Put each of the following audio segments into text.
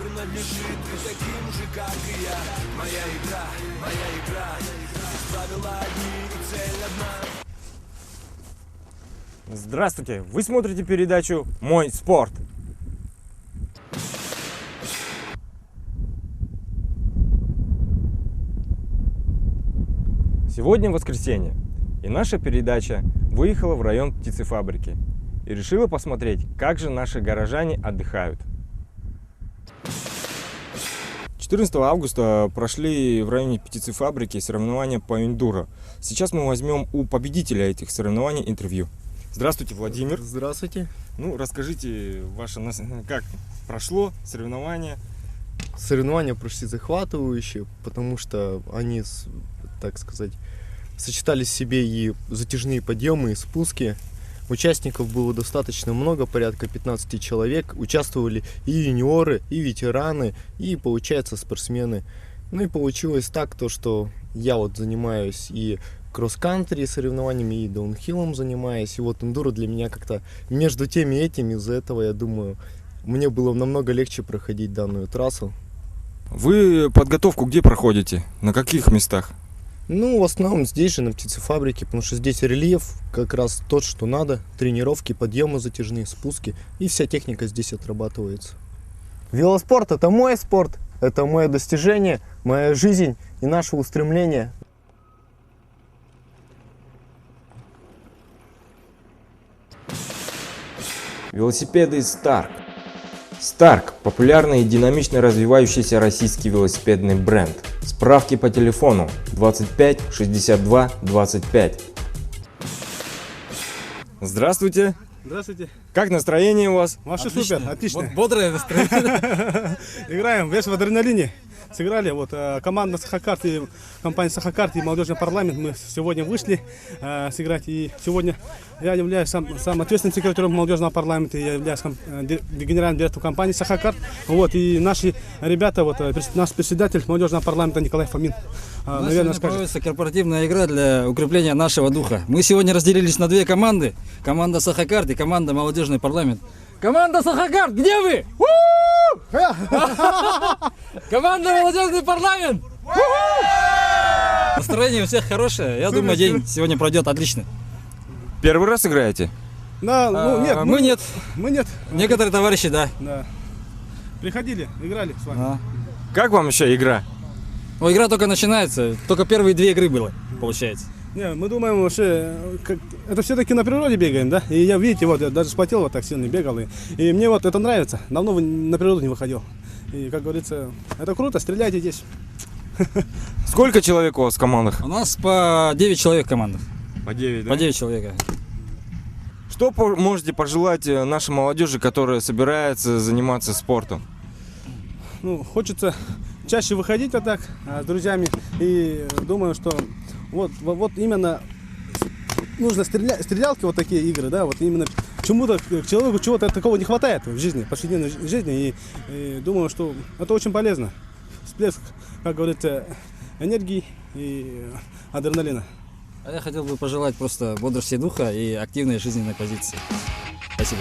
принадлежит и таким же, как и я. Моя игра, здесь правила одни и цель одна. Здравствуйте! Вы смотрите передачу «Мой спорт». Сегодня воскресенье, и наша передача выехала в район птицефабрики и решила посмотреть, как же наши горожане отдыхают. 14 августа прошли в районе птицефабрики соревнования по эндуро. Сейчас мы возьмем у победителя этих соревнований интервью. Здравствуйте, Владимир. Здравствуйте. Ну, расскажите, как прошло соревнование? Соревнования прошли захватывающие, потому что они, так сказать, сочетали в себе и затяжные подъемы, и спуски. Участников было достаточно много, порядка 15 человек. Участвовали и юниоры, и ветераны, и, получается, спортсмены. Ну и получилось так, что я занимаюсь и кросс-кантри соревнованиями, и даунхиллом занимаюсь. И эндуро для меня как-то между теми и этими. Из-за этого, я думаю, мне было намного легче проходить данную трассу. Вы подготовку где проходите? На каких местах? Ну, в основном здесь же, на птицефабрике, потому что здесь рельеф как раз тот, что надо. Тренировки, подъемы затяжные, спуски. И вся техника здесь отрабатывается. Велоспорт – это мой спорт, это мое достижение, моя жизнь и наше устремление. Велосипеды Stark. Stark – популярный и динамично развивающийся российский велосипедный бренд. Справки по телефону 25 62 25. Здравствуйте. Здравствуйте. Как настроение у вас? Вообще супер, отлично. Бодрое настроение. Играем весь в адреналине. Сыграли команда Сахакарт и компания Сахакарт и молодежный парламент. Мы сегодня вышли сыграть. И сегодня я являюсь сам ответственным секретарем молодежного парламента. Я являюсь генеральным директором компании Сахакарт. И наши ребята, наш председатель молодежного парламента Николай Фомин. Наверное, проводится корпоративная игра для укрепления нашего духа. Мы сегодня разделились на две команды. Команда Сахакарт и команда молодежный парламент. Команда Сахакарт, где вы? Команда молодежный парламент. Настроение у всех хорошее. Я думаю, день сегодня пройдет отлично. Первый раз играете? Да, нет. Мы нет. Мы нет. Некоторые товарищи, да. Приходили, играли с вами. Как вам еще игра? Игра только начинается. Только первые две игры было, получается. Не, мы думаем, вообще, это все-таки на природе бегаем, да? И я, видите, я даже спотел, так сильно бегал. И мне это нравится. Давно на природу не выходил. И, как говорится, это круто, стреляйте здесь. Сколько человек у вас в командах? У нас по 9 человек в командах. По 9, да? По 9 человек. Что можете пожелать нашей молодежи, которая собирается заниматься спортом? Хочется чаще выходить с друзьями. И думаю, что именно нужно стрелялки, такие игры, да, именно чему-то, человеку чего-то такого не хватает в жизни, в повседневной жизни, и думаю, что это очень полезно. Всплеск, как говорится, энергии и адреналина. А я хотел бы пожелать просто бодрости духа и активной жизненной позиции. Спасибо.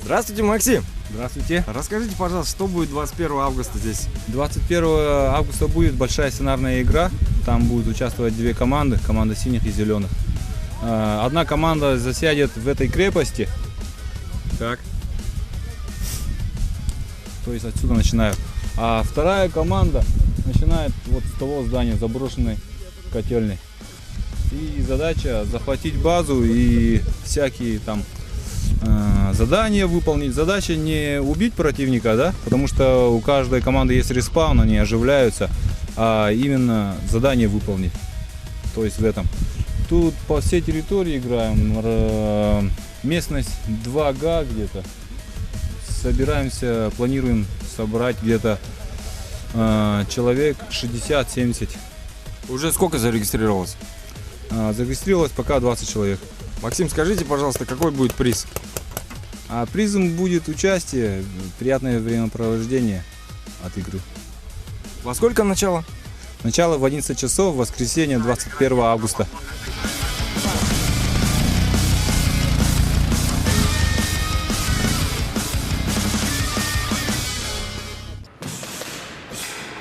Здравствуйте, Максим. Здравствуйте. Расскажите, пожалуйста, что будет 21 августа здесь? 21 августа будет большая сценарная игра. Там будут участвовать две команды, команда синих и зеленых. Одна команда засядет в этой крепости. Так. То есть отсюда начинаю. А вторая команда начинает вот с того здания, заброшенной котельной. И задача захватить базу и всякие там задания выполнить. Задача не убить противника, да, потому что у каждой команды есть респаун, они оживляются, а именно задание выполнить. То есть в этом. Тут по всей территории играем. Местность 2 га где-то. Собираемся, планируем собрать где-то человек 60-70. Уже сколько зарегистрировалось? Зарегистрировалось пока 20 человек. Максим, скажите, пожалуйста, какой будет приз? А призом будет участие, приятное времяпровождение от игры. Во сколько начало? Начало в 11 часов, воскресенье, 21 августа.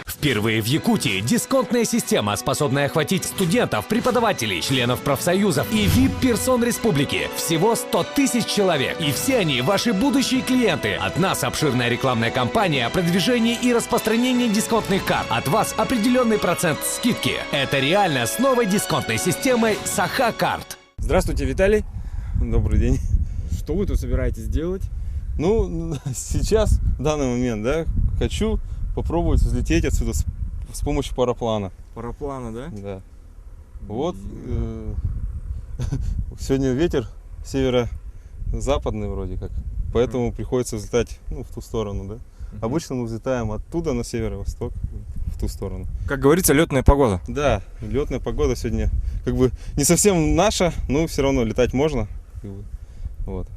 Впервые в Якутии дисконтная система, способная охватить студентов, преподавателей, членов профсоюзов и VIP-персон республики. Всего 100 тысяч человек. И все они ваши будущие клиенты. От нас обширная рекламная кампания, продвижение и распространение дисконтных карт. От вас определенный процент скидки. Это реально с новой дисконтной системой Саха-карт. Здравствуйте, Виталий. Добрый день. Что вы тут собираетесь делать? Ну, сейчас, в данный момент, да, хочу попробовать взлететь отсюда с помощью параплана. Параплана, да? Да. Вот. Сегодня ветер северо-западный вроде как. Поэтому приходится взлетать в ту сторону, да. Обычно мы взлетаем оттуда на северо-восток, в ту сторону. Как говорится, летная погода. Да, летная погода сегодня как бы не совсем наша, но все равно летать можно. Вот.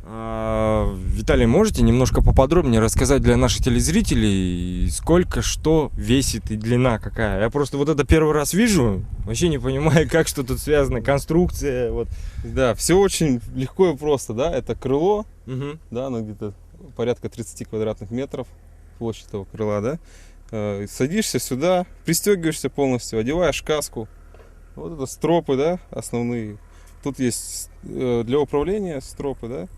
Виталий, можете немножко поподробнее рассказать для наших телезрителей, сколько что весит и длина какая? Я просто вот это первый раз вижу, вообще не понимаю, как что тут связано, конструкция. Вот. Да, все очень легко и просто, да. Это крыло, Угу. да, оно где-то порядка 30 квадратных метров, площадь этого крыла, да. Садишься сюда, пристегиваешься полностью, одеваешь каску. Вот это стропы, да, основные. Тут есть для управления стропы, да.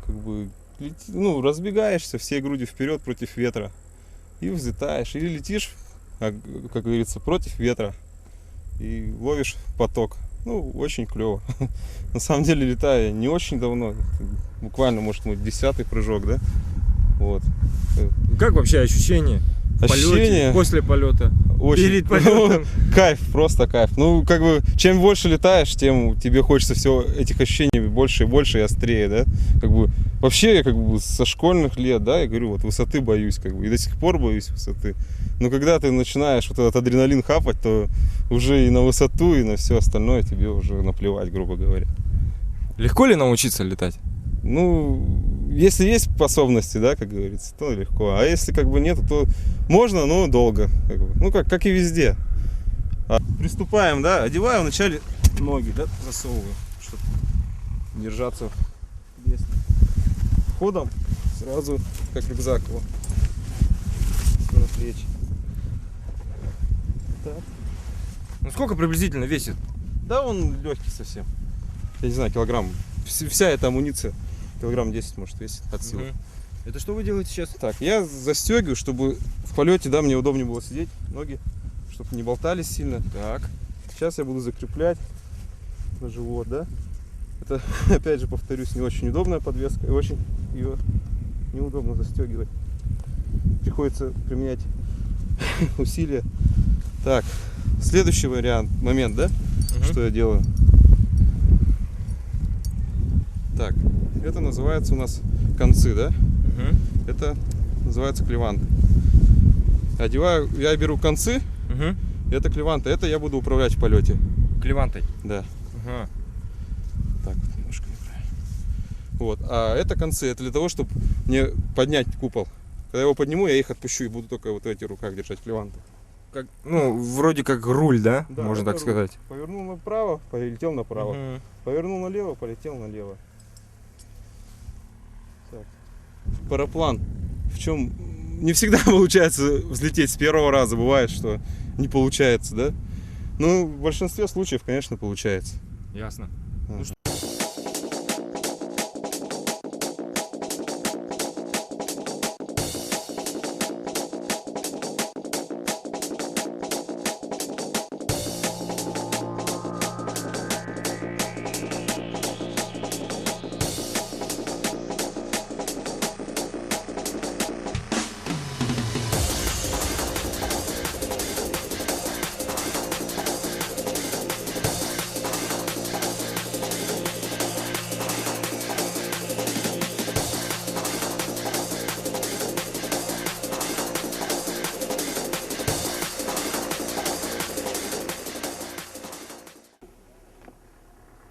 Как бы, разбегаешься всей грудью вперед против ветра и взлетаешь, или летишь, как говорится, против ветра и ловишь поток. Очень клево. На самом деле летаю я не очень давно, буквально, может, мой 10-й прыжок, да. Вот. Как вообще ощущения? В полете, Ощущения после полета? очень. Перед полетом? Кайф, просто кайф. Как бы, чем больше летаешь, тем тебе хочется всего этих ощущений больше и больше и острее, да. Как бы, вообще, я как бы со школьных лет, да, я говорю, вот высоты боюсь, как бы, и до сих пор боюсь высоты. Но когда ты начинаешь вот этот адреналин хапать, то уже и на высоту, и на все остальное тебе уже наплевать, грубо говоря. Легко ли научиться летать? Если есть способности, да, как говорится, то легко. А если как бы нет, то можно, но долго. Как и везде. Приступаем, да, одеваю вначале ноги, да, засовываю, чтобы держаться вместе. Ходом сразу, как рюкзак, вот, на плечи. Так. Сколько приблизительно весит? Да, он легкий совсем. Я не знаю, килограмм. Вся эта амуниция килограмм 10 может весить от силы. Это что вы делаете сейчас? Так, я застегиваю, чтобы в полете, да, мне удобнее было сидеть, ноги, чтобы не болтались сильно. Так. Сейчас я буду закреплять на живот, да. Это, опять же, повторюсь, не очень удобная подвеска и очень ее неудобно застегивать. Приходится применять усилия. Так, следующий момент, да, что я делаю. Так, это называется у нас концы, да? Это называется клеванты. Я беру концы, это клеванты, это я буду управлять в полете. Клевантой? Да. Ага. Так, немножко неправильно. Вот, а это концы, это для того, чтобы мне поднять купол. Когда я его подниму, я их отпущу и буду только вот в этих руках держать клеванты. Как, вроде как руль, да? Да, можно так руль. сказать. Повернул направо, полетел направо. Повернул налево, полетел налево. Так. параплан. В чем не всегда получается взлететь с первого раза, бывает, что не получается, да? Ну, в большинстве случаев, конечно, получается. Ясно.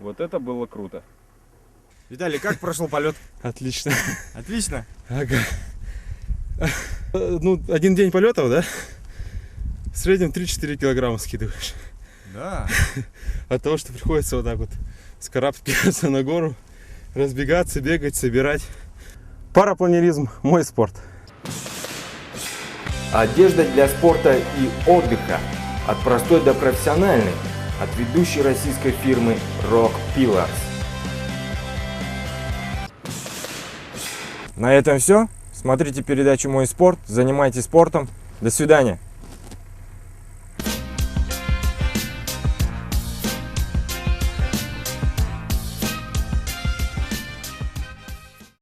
Вот это было круто. Виталий, как прошел полет? Отлично. Отлично. Ага. Ну, один день полетов, да? В среднем 3-4 килограмма скидываешь. Да. От того, что приходится вот так вот скарабкиваться на гору, разбегаться, бегать, собирать. Парапланеризм – мой спорт. Одежда для спорта и отдыха. От простой до профессиональной. От ведущей российской фирмы Rock Pillars. На этом все. Смотрите передачу «Мой спорт», занимайтесь спортом. До свидания.